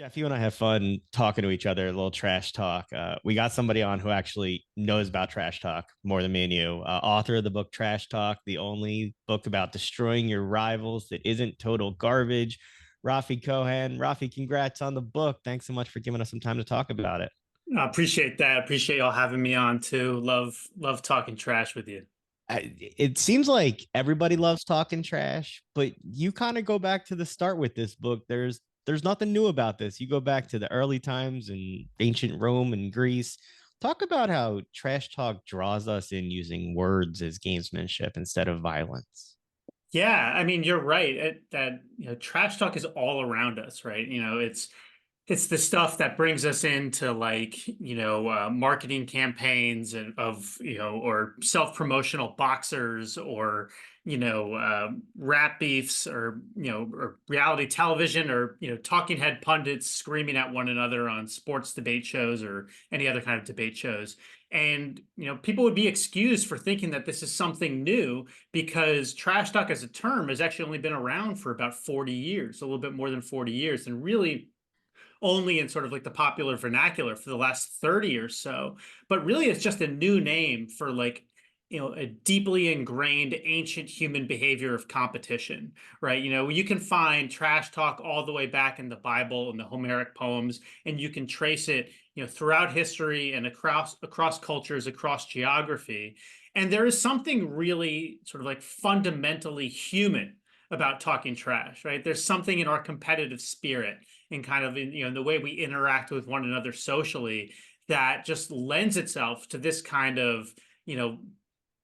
Jeff, you and I have fun talking to each other, a little trash talk. We got somebody on who actually knows about trash talk more than me and you. Author of the book Trash Talk, the only book about destroying your rivals that isn't total garbage. Rafi Kohan. Rafi, congrats on the book. Thanks so much for giving us some time to talk about it. I appreciate that. Appreciate y'all having me on too. Love talking trash with you. It seems like everybody loves talking trash, but you kind of go back to the start with this book. There's nothing new about this. You go back to the early times in ancient Rome and Greece. Talk about how trash talk draws us in using words as gamesmanship instead of violence. Yeah, I mean, you're right. That trash talk is all around us, right? It's the stuff that brings us into marketing campaigns and or self-promotional boxers or rap beefs or reality television or talking head pundits screaming at one another on sports debate shows or any other kind of debate shows. And people would be excused for thinking that this is something new because trash talk as a term has actually only been around for about 40 years, a little bit more than 40 years, and really only in sort of like the popular vernacular for the last 30 or so. But really, it's just a new name for a deeply ingrained ancient human behavior of competition, right? You can find trash talk all the way back in the Bible and the Homeric poems, and you can trace it, throughout history and across cultures, across geography. And there is something really sort of like fundamentally human about talking trash, right? There's something in our competitive spirit and kind of in the way we interact with one another socially that just lends itself to this kind of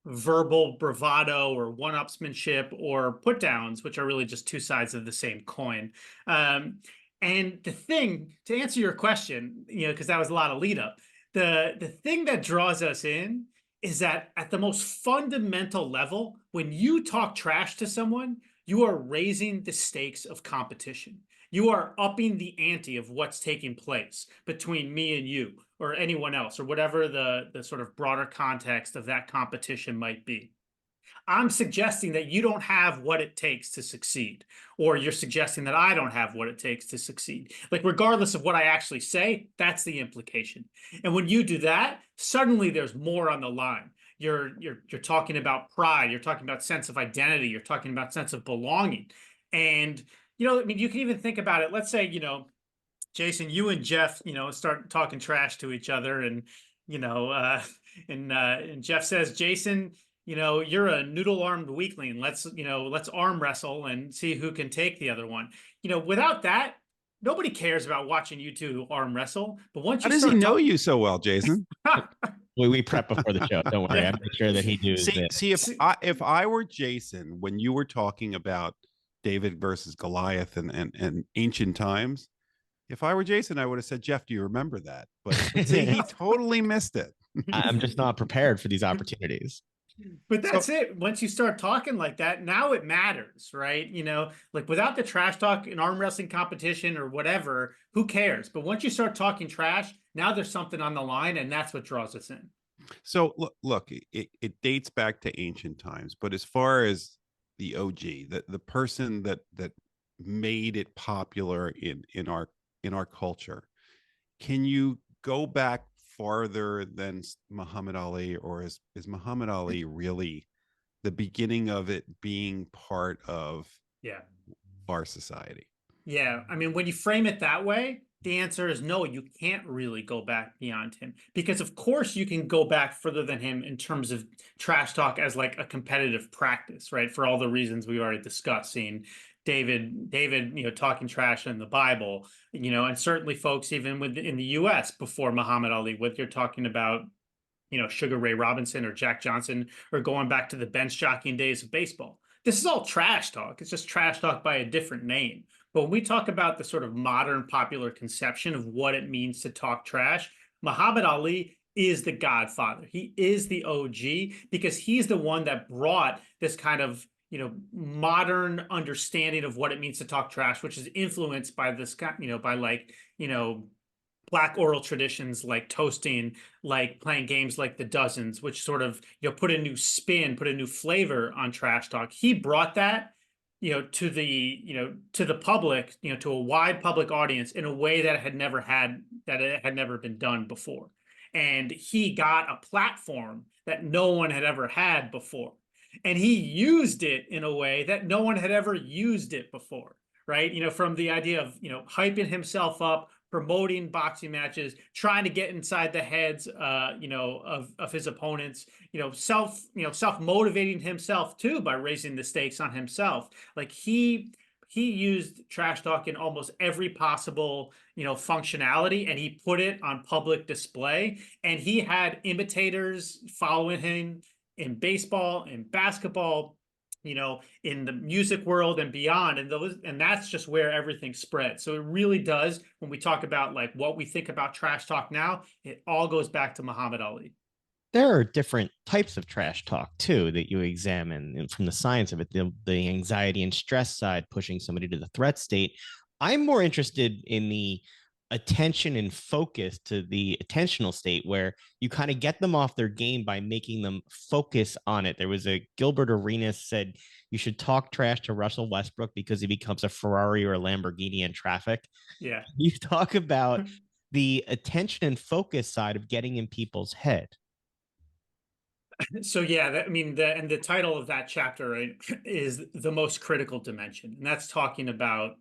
verbal bravado or one-upsmanship or put downs, which are really just two sides of the same coin. And the thing to answer your question, because that was a lot of lead up, the thing that draws us in is that at the most fundamental level, when you talk trash to someone, you are raising the stakes of competition. You are upping the ante of what's taking place between me and you or anyone else or whatever the sort of broader context of that competition might be. I'm suggesting that you don't have what it takes to succeed, or you're suggesting that I don't have what it takes to succeed. Like, regardless of what I actually say, that's the implication. And when you do that, suddenly there's more on the line. You're talking about pride, you're talking about sense of identity, you're talking about sense of belonging. And I mean, you can even think about it. Let's say, Jason, you and Jeff, start talking trash to each other, and you know, uh, and Jeff says, Jason, you're a noodle-armed weakling. Let's arm wrestle and see who can take the other one. Without that, nobody cares about watching you two arm wrestle. But once How you does he start know talking, you so well, Jason? We prep before the show. Don't worry. I yeah, make sure that he does See, this. see, if I were Jason, when you were talking about David versus Goliath and ancient times, if I were Jason, I would have said, Jeff, do you remember that? But see, he totally missed it. I'm just not prepared for these opportunities. But So that's it. Once you start talking like that, now it matters, right? Like without the trash talk in arm wrestling competition or whatever, who cares? But once you start talking trash, now there's something on the line, and that's what draws us in. So look, it dates back to ancient times, but as far as the OG, the person that made it popular in our culture, can you go back farther than Muhammad Ali, or is Muhammad Ali really the beginning of it being part of Yeah. our society? Yeah, I mean, when you frame it that way, the answer is no, you can't really go back beyond him because, of course, you can go back further than him in terms of trash talk as like a competitive practice, right? For all the reasons we already discussed, seeing David, talking trash in the Bible, and certainly folks even in the U.S. before Muhammad Ali, whether you're talking about Sugar Ray Robinson or Jack Johnson, or going back to the bench jockeying days of baseball. This is all trash talk. It's just trash talk by a different name. But when we talk about the sort of modern popular conception of what it means to talk trash, Muhammad Ali is the godfather. He is the OG because he's the one that brought this kind of modern understanding of what it means to talk trash, which is influenced by this, by Black oral traditions like toasting, like playing games like the dozens, which sort of put a new spin, put a new flavor on trash talk. He brought that, to the, to the public, to a wide public audience in a way that it had never been done before. And he got a platform that no one had ever had before. And he used it in a way that no one had ever used it before, right? From the idea of, hyping himself up, promoting boxing matches, trying to get inside the heads, of his opponents, self motivating himself too by raising the stakes on himself. Like he used trash talk in almost every possible, functionality, and he put it on public display. And he had imitators following him in baseball and basketball, in the music world and beyond. And that's just where everything spread. So it really does, when we talk about like what we think about trash talk now, it all goes back to Muhammad Ali. There are different types of trash talk too that you examine, and from the science of it, the anxiety and stress side, pushing somebody to the threat state. I'm more interested in the attention and focus to the attentional state, where you kind of get them off their game by making them focus on it. There was a Gilbert Arenas said you should talk trash to Russell Westbrook because he becomes a Ferrari or a Lamborghini in traffic. Yeah. You talk about the attention and focus side of getting in people's head. So yeah, I mean, the title of that chapter, right, is the most critical dimension, and that's talking about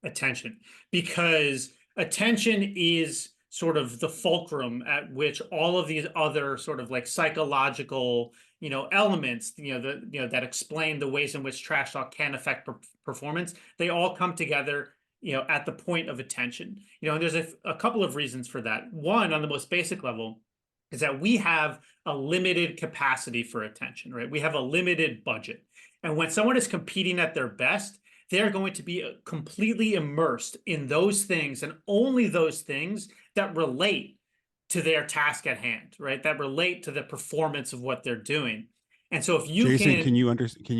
attention, because attention is sort of the fulcrum at which all of these other sort of like psychological, elements, that explain the ways in which trash talk can affect performance. They all come together, at the point of attention. And there's a couple of reasons for that. One, on the most basic level, is that we have a limited capacity for attention, right? We have a limited budget. And when someone is competing at their best, they're going to be completely immersed in those things, and only those things that relate to their task at hand, right? That relate to the performance of what they're doing. And so if you Jason, can you understand? Can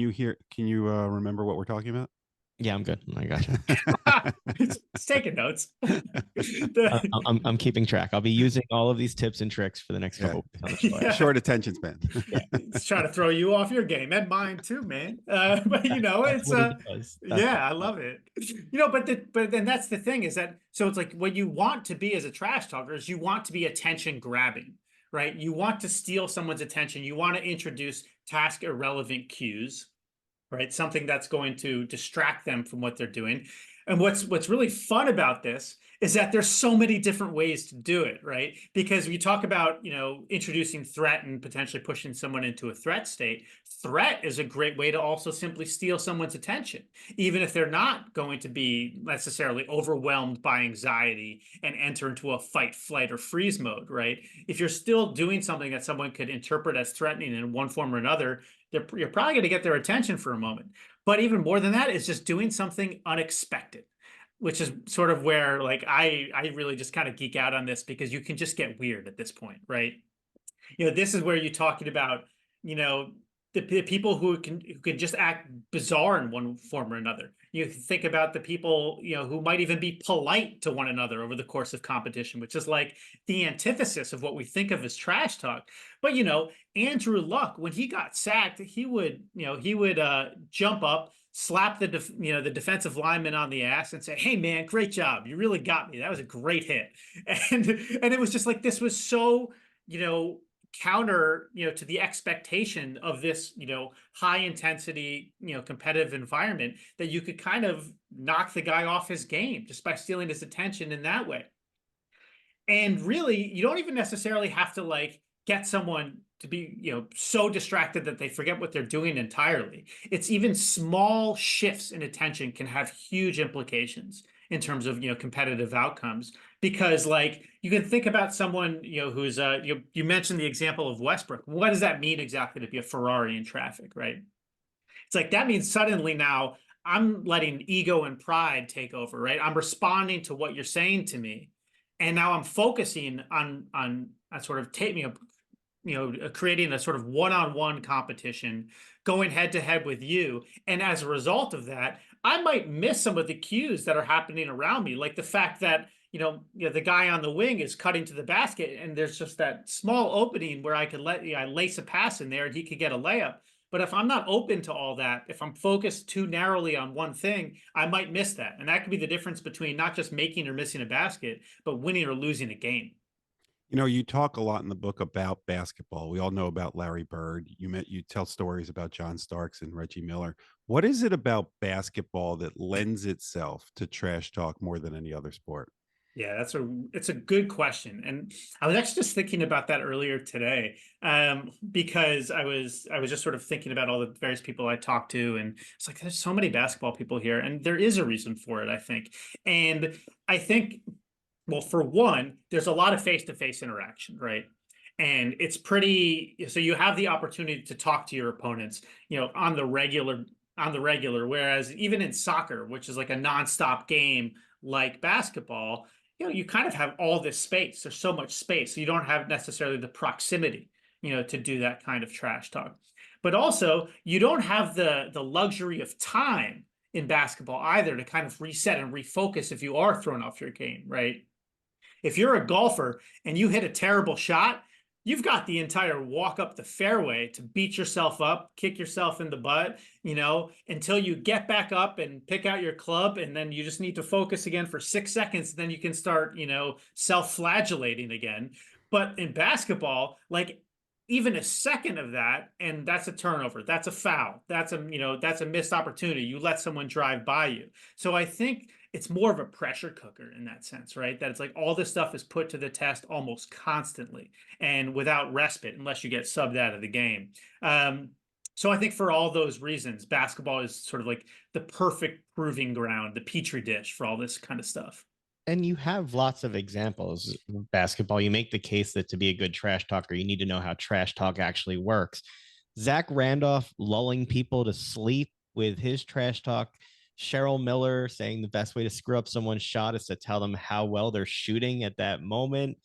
you remember what we're talking about? Yeah, I'm good. I got you. It's taking notes. I'm keeping track. I'll be using all of these tips and tricks for the next couple weeks on the show. Yeah. Short attention span. It's trying to throw you off your game and mine too, man. But it's I love it. But then that's the thing, is that, so it's like what you want to be as a trash talker is you want to be attention grabbing, right? You want to steal someone's attention. You want to introduce task irrelevant cues, right? Something that's going to distract them from what they're doing. And what's really fun about this is that there's so many different ways to do it, right? Because we talk about, introducing threat and potentially pushing someone into a threat state. Threat is a great way to also simply steal someone's attention, even if they're not going to be necessarily overwhelmed by anxiety and enter into a fight, flight, or freeze mode, right? If you're still doing something that someone could interpret as threatening in one form or another, you're probably going to get their attention for a moment. But even more than that is just doing something unexpected, which is sort of where like I really just kind of geek out on this, because you can just get weird at this point, right? This is where you're talking about, the people who can just act bizarre in one form or another. You think about the people, who might even be polite to one another over the course of competition, which is like the antithesis of what we think of as trash talk. But, Andrew Luck, when he got sacked, he would jump up, slap the defensive lineman on the ass and say, "Hey man, great job. You really got me. That was a great hit." And it was just like, this was so, counter, to the expectation of this, high intensity, competitive environment, that you could kind of knock the guy off his game just by stealing his attention in that way. And really, you don't even necessarily have to like get someone to be, so distracted that they forget what they're doing entirely. It's even small shifts in attention can have huge implications in terms of, competitive outcomes. Because like you can think about someone, who's you mentioned the example of Westbrook. What does that mean exactly to be a Ferrari in traffic, right? It's like that means suddenly now I'm letting ego and pride take over, right? I'm responding to what you're saying to me, and now I'm focusing on sort of taking creating a sort of one-on-one competition, going head to head with you. And as a result of that, I might miss some of the cues that are happening around me, like the fact that the guy on the wing is cutting to the basket, and there's just that small opening where I could I lace a pass in there and he could get a layup. But if I'm not open to all that, if I'm focused too narrowly on one thing, I might miss that. And that could be the difference between not just making or missing a basket, but winning or losing a game. You know, you talk a lot in the book about basketball. We all know about Larry Bird. You tell stories about John Starks and Reggie Miller. What is it about basketball that lends itself to trash talk more than any other sport? Yeah, it's a good question. And I was actually just thinking about that earlier today. Because I was just sort of thinking about all the various people I talked to, and it's like there's so many basketball people here, and there is a reason for it, I think. And I think, well, for one, there's a lot of face-to-face interaction, right? And it's pretty, so you have the opportunity to talk to your opponents, on the regular, whereas even in soccer, which is like a nonstop game like basketball, you kind of have all this space. There's so much space. So you don't have necessarily the proximity, to do that kind of trash talk. But also, you don't have the luxury of time in basketball either to kind of reset and refocus if you are thrown off your game, right? If you're a golfer and you hit a terrible shot, you've got the entire walk up the fairway to beat yourself up, kick yourself in the butt, until you get back up and pick out your club. And then you just need to focus again for 6 seconds. Then you can start, self-flagellating again. But in basketball, like even a second of that, and that's a turnover, that's a foul, that's a missed opportunity. You let someone drive by you. So I think it's more of a pressure cooker in that sense, right? That it's like all this stuff is put to the test almost constantly and without respite, unless you get subbed out of the game. So I think for all those reasons, basketball is sort of like the perfect proving ground, the petri dish for all this kind of stuff. And you have lots of examples of basketball. You make the case that to be a good trash talker, you need to know how trash talk actually works. Zach Randolph lulling people to sleep with his trash talk. Cheryl Miller saying the best way to screw up someone's shot is to tell them how well they're shooting at that moment.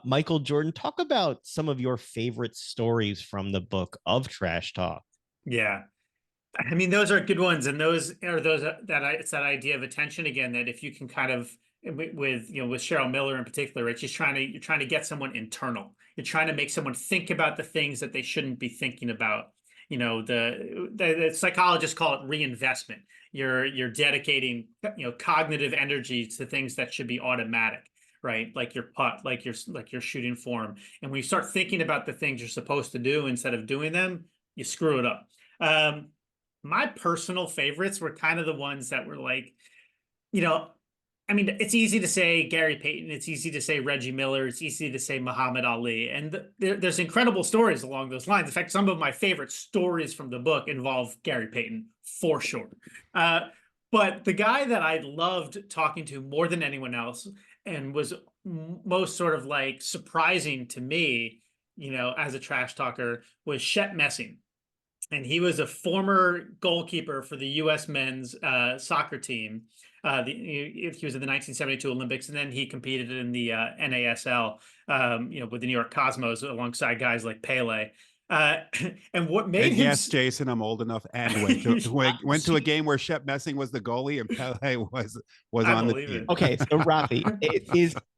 Michael Jordan, talk about some of your favorite stories from the book of trash talk. Yeah. I mean, those are good ones, and those are those it's that idea of attention again. That if you can kind of with Cheryl Miller in particular, right? You're trying to get someone internal. You're trying to make someone think about the things that they shouldn't be thinking about. The psychologists call it reinvestment. You're dedicating cognitive energy to things that should be automatic, right? Like your putt, like your shooting form. And when you start thinking about the things you're supposed to do instead of doing them, you screw it up. My personal favorites were kind of the ones that were like, you know, I mean, it's easy to say Gary Payton, it's easy to say Reggie Miller, it's easy to say Muhammad Ali, and there's incredible stories along those lines. In fact, some of my favorite stories from the book involve Gary Payton for sure. But the guy that I loved talking to more than anyone else and was most sort of like surprising to me, as a trash talker, was Shep Messing. And he was a former goalkeeper for the U.S. men's soccer team. He was in the 1972 Olympics, and then he competed in the NASL, with the New York Cosmos alongside guys like Pele. Uh, and what made And him? yes, Jason, I'm old enough and went to a game where Shep Messing was the goalie and Pele was I on the believe team. it. Okay, so Rafi,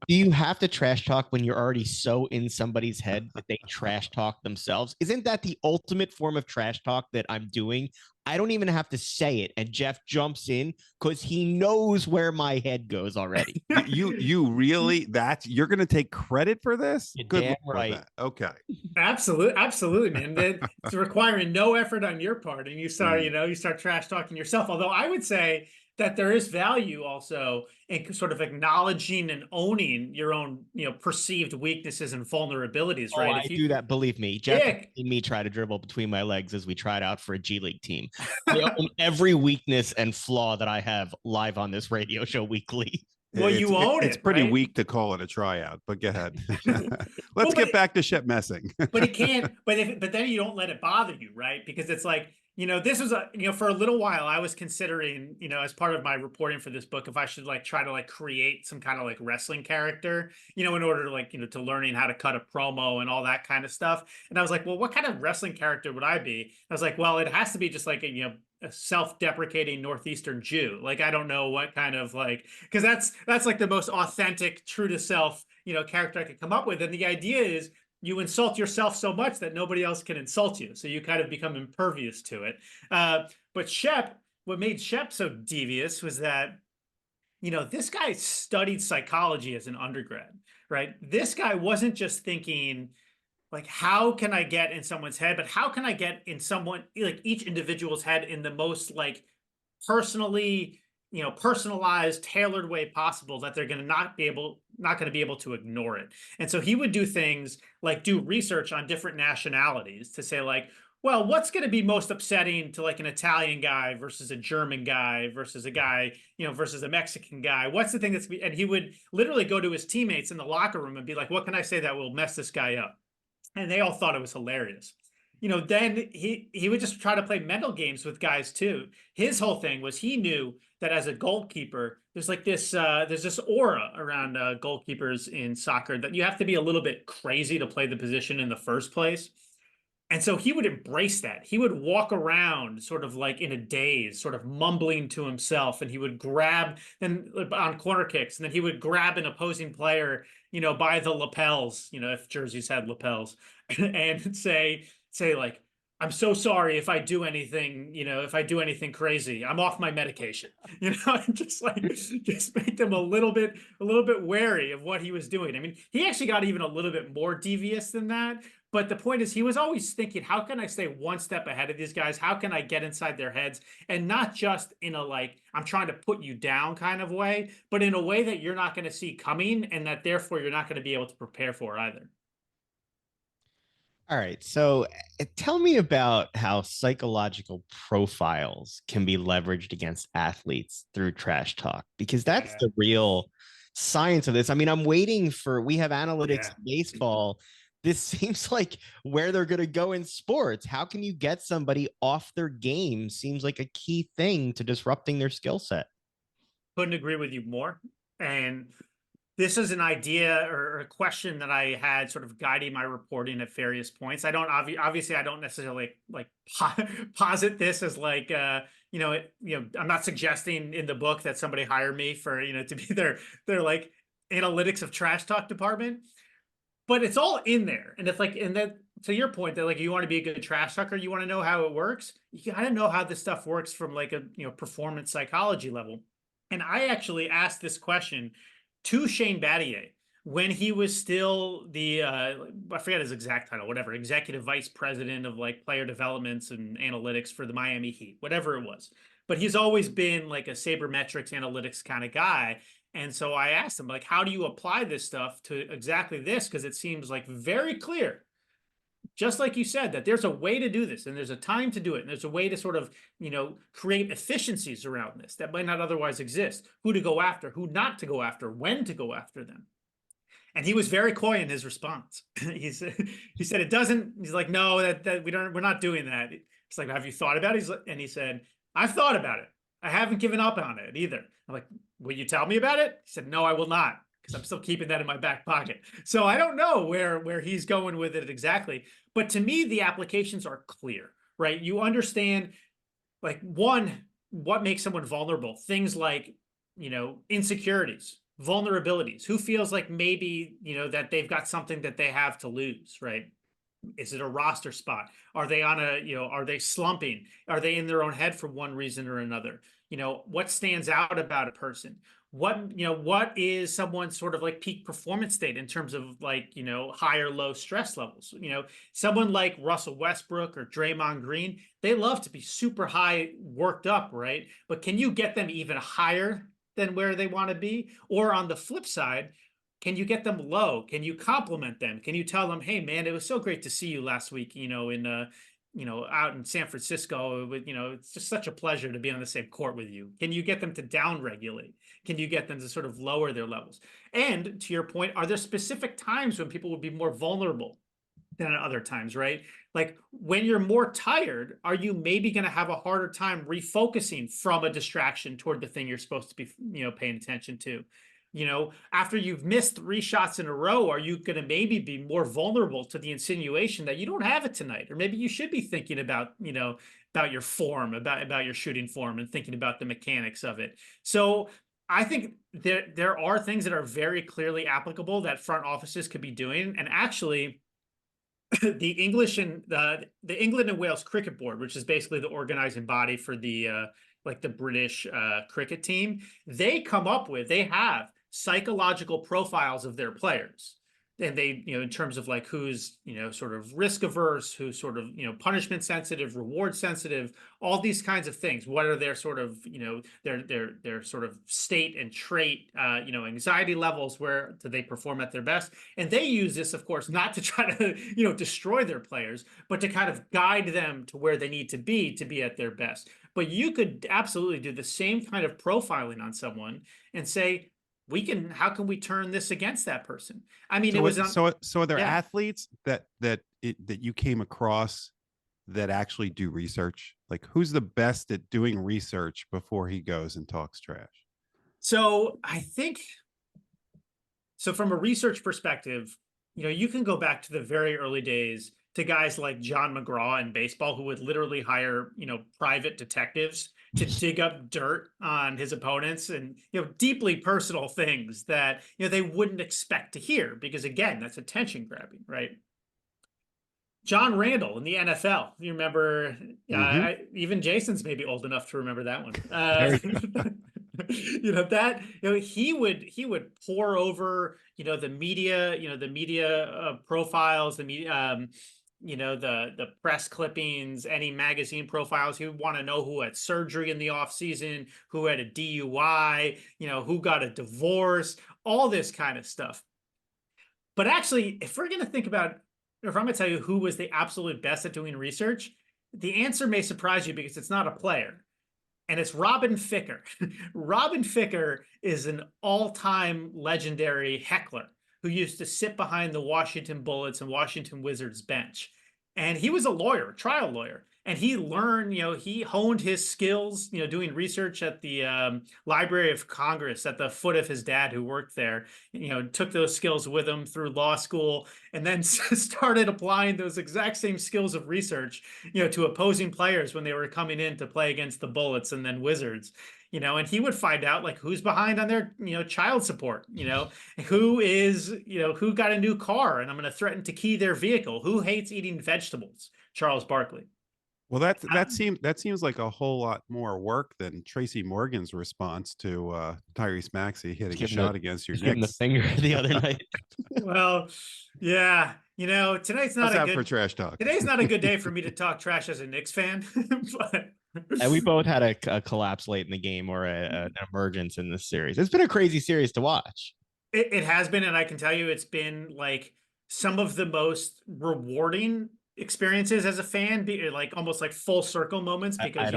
do you have to trash talk when you're already so in somebody's head that they trash talk themselves? Isn't that the ultimate form of trash talk that I'm doing? I don't even have to say it, and Jeff jumps in because he knows where my head goes already. You really you're going to take credit for this? You're Good damn Lord, right. that. Okay. Absolutely, man. It's requiring no effort on your part, and you start trash talking yourself. Although I would say that there is value also in sort of acknowledging and owning your own, perceived weaknesses and vulnerabilities, Oh, right? I If you, do that. Believe me, Jeff yeah, and me try to dribble between my legs as we tried out for a G League team. I own every weakness and flaw that I have live on this radio show weekly. well, you own It's it, pretty right? weak to call it a tryout, but go ahead. Well, Let's get back to Shep Messing. but it can't. But then you don't let it bother you, right? Because it's like, this was for a little while I was considering, as part of my reporting for this book, if I should like try to like create some kind of like wrestling character, in order to like, to learning how to cut a promo and all that kind of stuff. And I was like, well, what kind of wrestling character would I be? I was like, well, it has to be just like a self-deprecating Northeastern Jew. Like, I don't know what kind of like, because that's like the most authentic, true to self, character I could come up with. And the idea is, you insult yourself so much that nobody else can insult you. So you kind of become impervious to it. But Shep, what made Shep so devious was that, this guy studied psychology as an undergrad, right? This guy wasn't just thinking, like, how can I get in someone's head, but how can I get in someone, like each individual's head in the most like personally, personalized, tailored way possible that they're going to not going to be able to ignore it. And so he would do things like do research on different nationalities to say like, well, what's going to be most upsetting to like an Italian guy versus a German guy versus a guy, versus a Mexican guy? What's the thing and he would literally go to his teammates in the locker room and be like, what can I say that will mess this guy up? And they all thought it was hilarious. Then he would just try to play mental games with guys too. His whole thing was he knew that as a goalkeeper, there's like there's this aura around goalkeepers in soccer that you have to be a little bit crazy to play the position in the first place. And so he would embrace that. He would walk around sort of like in a daze, sort of mumbling to himself, and he would grab then on corner kicks, and then he would grab an opposing player, by the lapels, if jerseys had lapels, and say like, I'm so sorry if I do anything, if I do anything crazy, I'm off my medication, and just make them a little bit wary of what he was doing. I mean, he actually got even a little bit more devious than that. But the point is, he was always thinking, how can I stay one step ahead of these guys? How can I get inside their heads? And not just in a like, I'm trying to put you down kind of way, but in a way that you're not going to see coming and that therefore you're not going to be able to prepare for either. All right. So tell me about how psychological profiles can be leveraged against athletes through trash talk, because that's Yeah. the real science of this. I mean, we have analytics Yeah. in baseball. This seems like where they're going to go in sports. How can you get somebody off their game? Seems like a key thing to disrupting their skill set. Couldn't agree with you more. And this is an idea or a question that I had sort of guiding my reporting at various points. I don't obviously I don't necessarily like posit this as like I'm not suggesting in the book that somebody hire me for to be their like analytics of trash talk department, but it's all in there. And it's like, and that to your point that like you want to be a good trash talker, you want to know how it works. You gotta know how this stuff works from like a performance psychology level. And I actually asked this question to Shane Battier when he was still the I forget his exact title, whatever, executive vice president of like player developments and analytics for the Miami Heat, whatever it was. But he's always been like a sabermetrics analytics kind of guy. And so I asked him, like, how do you apply this stuff to exactly this? Because it seems like very clear, just like you said, that there's a way to do this and there's a time to do it. And there's a way to sort of, create efficiencies around this that might not otherwise exist. Who to go after, who not to go after, when to go after them. And he was very coy in his response. he said it doesn't, he's like, no, that we're not doing that. It's like, have you thought about it? And he said, I've thought about it. I haven't given up on it either. I'm like, will you tell me about it? He said, no, I will not, because I'm still keeping that in my back pocket. So I don't know where he's going with it exactly. But to me, the applications are clear, right? You understand, like, one, what makes someone vulnerable? Things like, insecurities, vulnerabilities. Who feels like maybe, that they've got something that they have to lose, right? Is it a roster spot? Are they on are they slumping? Are they in their own head for one reason or another? What stands out about a person? What is someone's sort of like peak performance state in terms of like, high or low stress levels? Someone like Russell Westbrook or Draymond Green, they love to be super high worked up, right? But can you get them even higher than where they want to be? Or on the flip side, can you get them low? Can you compliment them? Can you tell them, hey man, it was so great to see you last week, out in San Francisco. It's just such a pleasure to be on the same court with you. Can you get them to down regulate? Can you get them to sort of lower their levels? And to your point, are there specific times when people would be more vulnerable than at other times, right? Like when you're more tired, are you maybe going to have a harder time refocusing from a distraction toward the thing you're supposed to be, paying attention to? After you've missed 3 shots in a row, are you going to maybe be more vulnerable to the insinuation that you don't have it tonight? Or maybe you should be thinking about, about your form, about your shooting form and thinking about the mechanics of it. So I think there are things that are very clearly applicable that front offices could be doing. And actually, the English and the England and Wales Cricket Board, which is basically the organizing body for the like the British cricket team, they have psychological profiles of their players. And they, in terms of like who's, sort of risk averse, who's sort of, punishment sensitive, reward sensitive, all these kinds of things. What are their sort of, their sort of state and trait, anxiety levels? Where do they perform at their best? And they use this, of course, not to try to, destroy their players, but to kind of guide them to where they need to be at their best. But you could absolutely do the same kind of profiling on someone and say, how can we turn this against that person? I mean, it was on, so are there yeah. athletes that you came across that actually do research? Like, who's the best at doing research before he goes and talks trash? So I think, so from a research perspective, you can go back to the very early days to guys like John McGraw in baseball, who would literally hire, private detectives to dig up dirt on his opponents and, deeply personal things that, they wouldn't expect to hear because, again, that's attention grabbing, right? John Randall in the NFL. You remember, even Jason's maybe old enough to remember that one. He would pour over, the media profiles, the media, the press clippings, any magazine profiles. He would want to know who had surgery in the off season, who had a DUI, who got a divorce, all this kind of stuff. But actually, if we're going to think about, if I'm going to tell you who was the absolute best at doing research, the answer may surprise you because it's not a player. And it's Robin Ficker. Robin Ficker is an all-time legendary heckler who used to sit behind the Washington Bullets and Washington Wizards bench. And he was a lawyer, a trial lawyer. And he learned, he honed his skills, doing research at the Library of Congress at the foot of his dad who worked there, took those skills with him through law school and then started applying those exact same skills of research, to opposing players when they were coming in to play against the Bullets and then Wizards. And he would find out like who's behind on their, child support, who is, who got a new car and I'm going to threaten to key their vehicle, who hates eating vegetables, Charles Barkley. Well, that seems like a whole lot more work than Tracy Morgan's response to Tyrese Maxey hitting a shot against your Knicks. The finger the other night. Well, yeah, tonight's not a good for trash talk. Today's not a good day for me to talk trash as a Knicks fan, but. And we both had a collapse late in the game or an emergence in this series. It's been a crazy series to watch. It has been, and I can tell you, it's been like some of the most rewarding experiences as a fan, be like almost like full circle moments because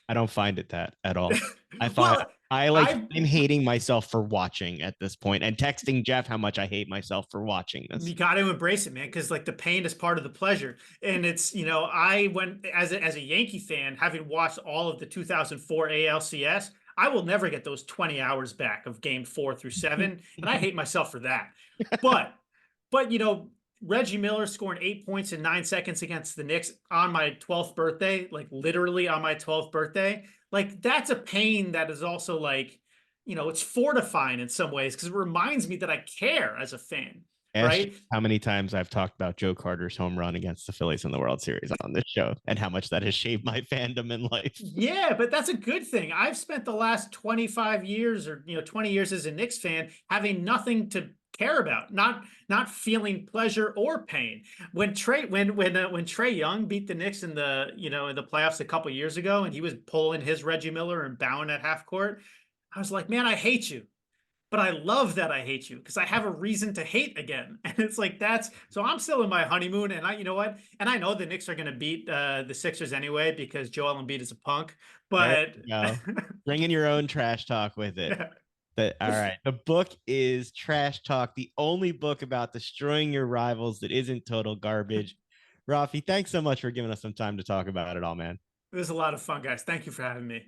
I don't find it that at all. I've been hating myself for watching at this point and texting Jeff how much I hate myself for watching this. You got to embrace it, man, because like the pain is part of the pleasure. And it's, I went as a Yankee fan, having watched all of the 2004 ALCS, I will never get those 20 hours back of game 4 through 7. And I hate myself for that. But Reggie Miller scoring 8 points in 9 seconds against the Knicks on my 12th birthday, like literally on my 12th birthday. Like that's a pain that is also like, it's fortifying in some ways because it reminds me that I care as a fan. Right? How many times I've talked about Joe Carter's home run against the Phillies in the World Series on this show and how much that has shaped my fandom in life. Yeah, but that's a good thing. I've spent the last 25 years or 20 years as a Knicks fan having nothing to care about, not feeling pleasure or pain. When Trae Young beat the Knicks in the in the playoffs a couple years ago and he was pulling his Reggie Miller and bowing at half court, I was like, man, I hate you. But I love that I hate you because I have a reason to hate again. And it's like, so I'm still in my honeymoon and you know what? And I know the Knicks are going to beat the Sixers anyway because Joel Embiid is a punk, but bring in your own trash talk with it. Yeah. All right. The book is Trash Talk, the only book about destroying your rivals that isn't total garbage. Rafi, thanks so much for giving us some time to talk about it all, man. It was a lot of fun, guys. Thank you for having me.